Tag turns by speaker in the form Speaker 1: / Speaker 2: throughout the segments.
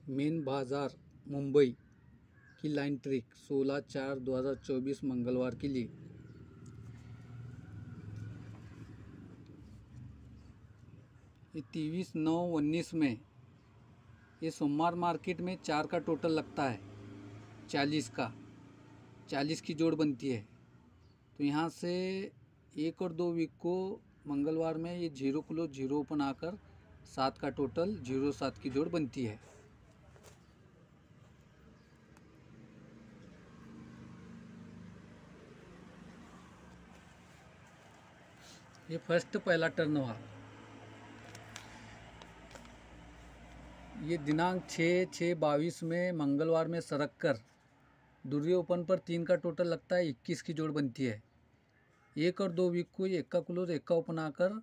Speaker 1: Main बाज़ार मुंबई की line trick 16/4/2024 मंगलवार के लिए। ये 23/9/19 में ये सोमवार मार्केट में 4 का टोटल लगता है, 40 का, 40 की जोड़ बनती है। तो यहाँ से 1 और 2 वीक को मंगलवार में ये 0 क्लोज 0 ओपन आकर 7 का टोटल 0/7 की जोड़ बनती है। ये फर्स्ट पहला टर्न हुआ। ये दिनांक 6/6/22 में मंगलवार में सरक कर दूसरे ओपन पर 3 का टोटल लगता है, 21 की जोड़ बनती है। 1 और 2 वीक को 1 का क्लोज 1 का ओपन आकर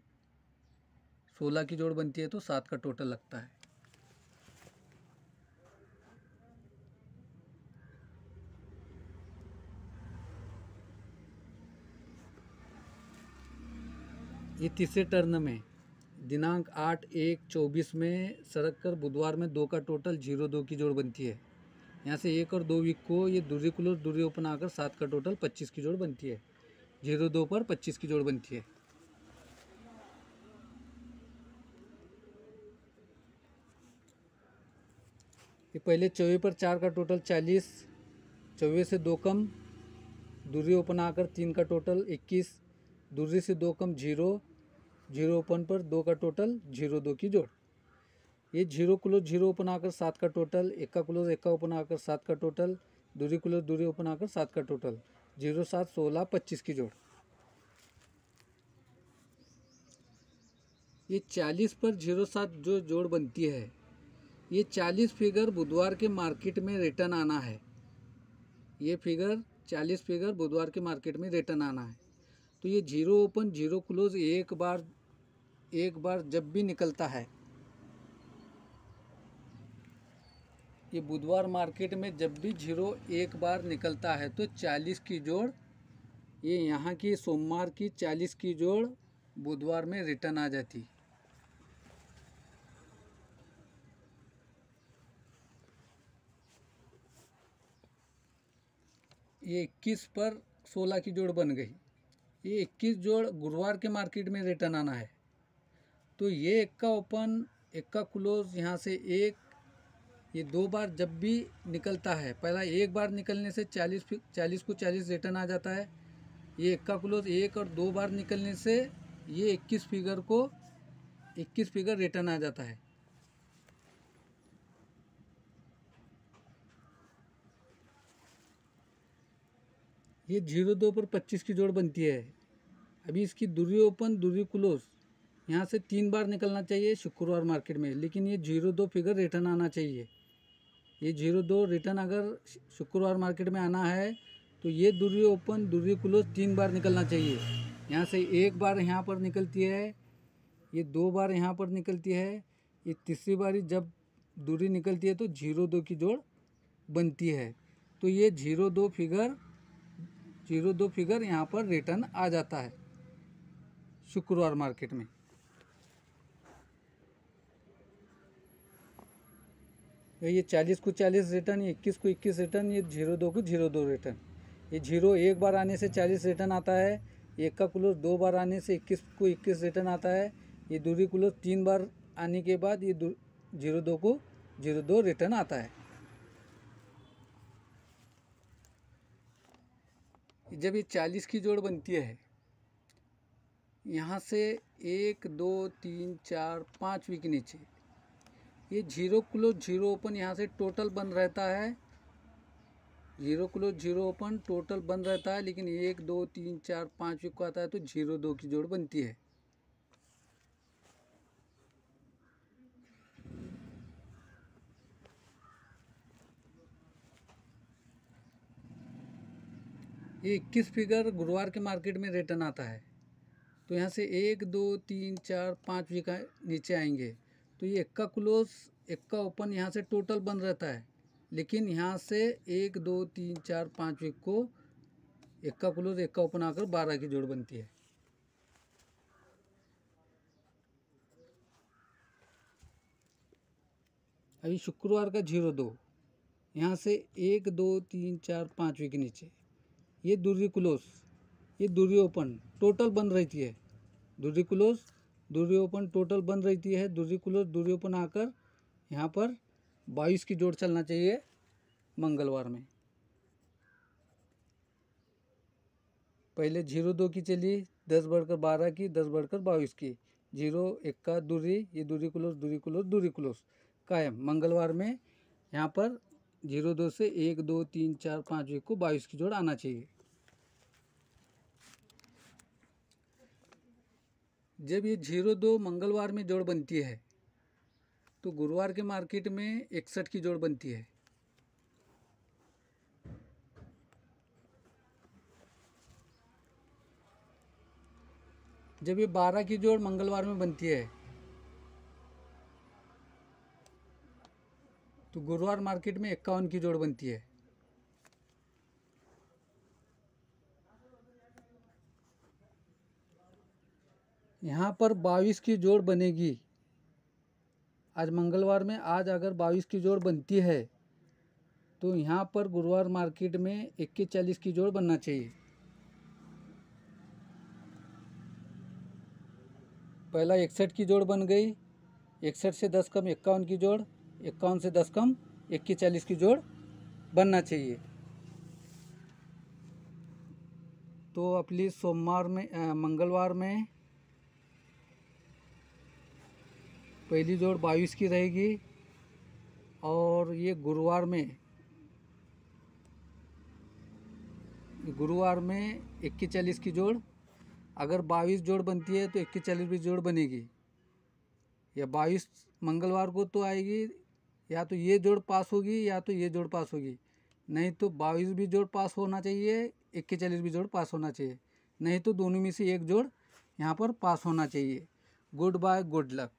Speaker 1: 16 की जोड़ बनती है, तो 7 का टोटल लगता है। ये तीसरे टर्न में दिनांक 8/1/24 में सरक कर बुधवार में 2 का टोटल 0-2 की जोड़ बनती है। यहाँ से 1 और 2 वीक को ये दूसरी क्लोज दूसरी ओपन आकर 7 का टोटल 25 की जोड़ बनती है। 0-2 पर 25 की जोड़ बनती है। ये पहले 24 पर 4 का टोटल 40, 24 से 2 कम दूसरी ओपन आकर 3 का टोटल 21, दूसरी से 2 कम 0, 0 ओपन पर 2 का टोटल 0-2 की जोड़। ये 0 क्लोज 0 ओपन आकर 7 का टोटल, 1 का क्लोज 1 का ओपन आकर 7 का टोटल, दूसरी क्लोज दूसरी ओपन आकर 7 का टोटल 0-7 16 25 की जोड़। ये 40 पर 0-7 जो जोड़ बनती है, ये 40 फिगर बुधवार के मार्केट में रिटर्न आना है। ये फिगर 40 फिगर बुधवार के मार्केट में रिटर्न आना है। तो ये 0 ओपन 0 क्लोज एक बार जब भी निकलता है, ये बुधवार मार्केट में जब भी 0 एक बार निकलता है तो 40 की जोड़, ये यहाँ की सोमवार की 40 की जोड़ बुधवार में रिटर्न आ जाती। ये 21 पर 16 की जोड़ बन गई। ये 21 जोड़ गुरुवार के मार्केट में रिटर्न आना है। तो ये 1 का ओपन 1 का क्लोज, यहाँ से 1, ये 2 बार जब भी निकलता है, पहला एक बार निकलने से 40 को 40 रिटर्न आ जाता है। ये 1 का क्लोज 1 और 2 बार निकलने से ये 21 फिगर को 21 फिगर रिटर्न आ जाता है। ये 0-2 पर 25 की जोड़ बनती है। अभी इसकी दूसरी ओपन दूसरी क्लोज यहाँ से 3 बार निकलना चाहिए शुक्रवार मार्केट में, लेकिन ये 0-2 फिगर रिटर्न आना चाहिए। ये 0-2 रिटर्न अगर शुक्रवार मार्केट में आना है तो ये दूसरी ओपन दूसरी क्लोज 3 बार निकलना चाहिए। यहाँ से 1 बार यहाँ पर निकलती है, ये 2 बार यहाँ पर निकलती है, ये तीसरी बारी जब दूरी निकलती है तो 0-2 की जोड़ बनती है। तो ये 0-2 फिगर यहाँ पर रिटर्न आ जाता है शुक्रवार मार्केट में। ये 40 को 40 रिटर्न, ये 21 को 21 रिटर्न, ये 0-2 को 0-2 रिटर्न। ये 0 एक बार आने से 40 रिटर्न आता है, 1 का क्लोज 2 बार आने से 21 को 21 रिटर्न आता है। ये दूसरी क्लोज 3 बार आने के बाद ये 0-2 को 0-2 रिटर्न आता है। जब ये 40 की जोड़ बनती है, यहाँ से 1 2 3 4 5 वीक नीचे ये 0 क्लोज 0 ओपन यहाँ से टोटल बंद रहता है। 0 क्लोज 0 ओपन टोटल बंद रहता है, लेकिन 1 2 3 4 5 वीक को आता है तो 0-2 की जोड़ बनती है। ये 21 फिगर गुरुवार के मार्केट में रिटर्न आता है। तो यहाँ से 1 2 3 4 5 वीक नीचे आएंगे तो ये 1 का क्लोज 1 का ओपन यहाँ से टोटल बंद रहता है, लेकिन यहाँ से 1 2 3 4 5 वीक को 1 का क्लोज 1 का ओपन आकर 12 की जोड़ बनती है। अभी शुक्रवार का 0-2, यहाँ से 1 2 3 4 5वीं के नीचे ये दूरी क्लोज, ये दूरी ओपन टोटल बंद रहती है। दूरी क्लोज, दूरी ओपन टोटल बंद रहती है। दूरी क्लोज, दूरी ओपन आकर यहाँ पर 22 की जोड़ चलना चाहिए मंगलवार में। पहले 0-2 की चली, 10 बढ़कर 12 की, 10 बढ़कर 22 की, 0 1 का दूरी, ये दूरी क्लोज, दूरी क्लोज, दूरी क्लोज कायम। मंगलवार में यहाँ पर 0-2 से 1 2 3 4 5 को 22 की जोड़ आना चाहिए। जब ये 0-2 मंगलवार में जोड़ बनती है तो गुरुवार के मार्केट में 61 की जोड़ बनती है। जब ये 12 की जोड़ मंगलवार में बनती है तो गुरुवार मार्केट में 51 की जोड़ बनती है। यहाँ पर 22 की जोड़ बनेगी आज मंगलवार में। आज अगर 22 की जोड़ बनती है तो यहाँ पर गुरुवार मार्केट में 41 की जोड़ बनना चाहिए। पहला 61 की जोड़ बन गई, 61 से 10 कम 51 की जोड़, 51 से 10 कम 41 की जोड़ बनना चाहिए। तो अपनी सोमवार में मंगलवार में पहली जोड़ 22 की रहेगी और ये गुरुवार में 41 की जोड़। अगर 22 जोड़ बनती है तो 41 भी जोड़ बनेगी, या 22 मंगलवार को तो आएगी, या तो ये जोड़ पास होगी या तो ये जोड़ पास होगी। नहीं तो 22 भी जोड़ पास होना चाहिए, 41 भी जोड़ पास होना चाहिए, नहीं तो दोनों में से एक जोड़ यहाँ पर पास होना चाहिए। Goodbye, good luck.